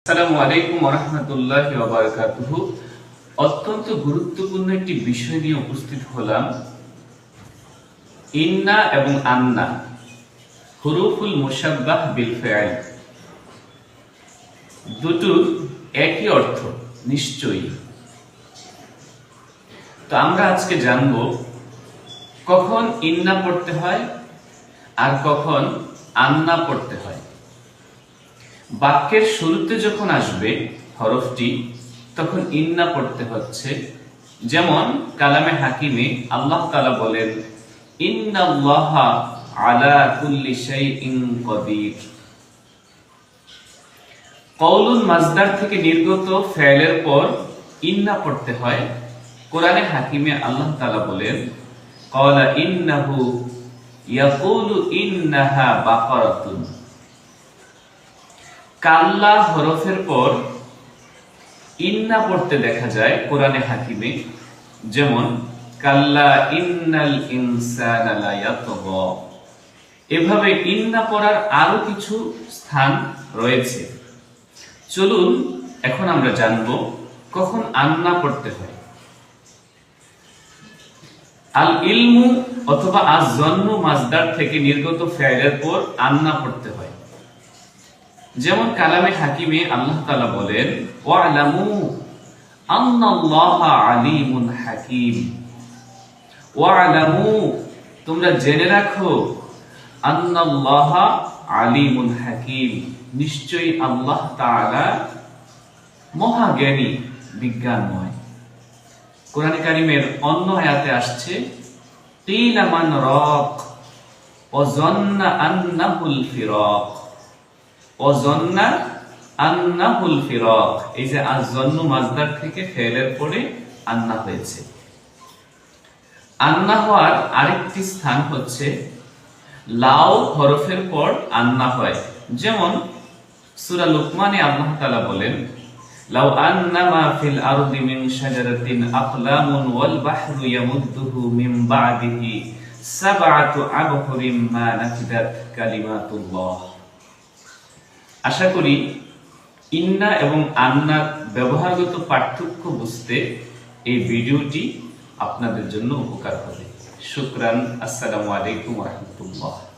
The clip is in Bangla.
আসসালামু আলাইকুম ওয়া রাহমাতুল্লাহি ওয়া বারাকাতুহু। অত্যন্ত গুরুত্বপূর্ণ একটি বিষয় নিয়ে উপস্থিত হলাম। ইন্না এবং আন্না হুরুফুল মুশাব্বাহ বিল ফাইল, দুটোর একই অর্থ নিশ্চয়ই। তো আমরা আজকে জানব কখন ইন্না পড়তে হয় আর কখন আন্না পড়তে হয়। বাক্যের শুরুতে যখন আসবে হরফটি তখন ইন্না পড়তে হচ্ছে। যেমন কালামে হাকিমে আল্লাহ তাআলা বলেন, ইন্নাল্লাহা আলা কুল্লি শাইইন কদির। কওলুন মাজদার থেকে নির্গত ফেলের পর ইন্না পড়তে হয়। কোরআনে হাকিমে আল্লাহ তাআলা বলেন, ক্বালা ইন্নাহু ইয়াকুলু ইন্নাহা বাকারাতুন। কাল্লা হরফের পর ইন্না পড়তে দেখা যায় কোরআনে হাকিমে, যেমন কাল্লা ইন্নাল ইনসানা লা ইয়াতগা। এভাবে ইন্না পড়ার আরো কিছু স্থান রয়েছে। চলুন এখন আমরা জানব কখন আন্না পড়তে হয়। আল ইলমু অথবা আয-যন্নু মাজদার থেকে নির্গত ফেলের পর আন্না পড়তে হয়। যেমন কালামে হাকিমে আল্লাহ তাআলা বলেন, ওয়া'লামু আন্নাল্লাহা আলীমুন হাকীম। ওয়া'লামু তোমরা জেনে রাখো, আন্নাল্লাহা আলীমুন হাকীম নিশ্চয়ই আল্লাহ তাআলা মহাজ্ঞানী বিজ্ঞানময়। কোরআনে কারীমের অন্য আয়াতে আসছে, কিলা মান রাক ওয়া যান্না আন্নাহুল ফিরাক। ওয়াজান্না আন্নাহুল ফিরাক, এই যে আয-যন্নু মাজদার থেকে ফেলের পরে আন্না হয়েছে। আন্না হওয়ার আরেকটি স্থান হচ্ছে লাউ হরফের পর আন্না হয়। যেমন সূরা লুকমানে আল্লাহ তাআলা বলেন, লাউ আন্নামা ফিল আরদি মিন শাজারাতিন আকলামুন ওয়াল বাহরু ইয়ামুদ্দুহু মিন বা'দিহি সাবআতু আবহুরিম মা নাফিদাত কালিমাতুল্লাহ। আশা করি ইন্না এবং আন্নার ব্যবহারগত পার্থক্য বুঝতে এই ভিডিওটি আপনাদের জন্য উপকার হবে। শুকরান। আসসালামু আলাইকুম ওয়া রাহমাতুল্লাহ।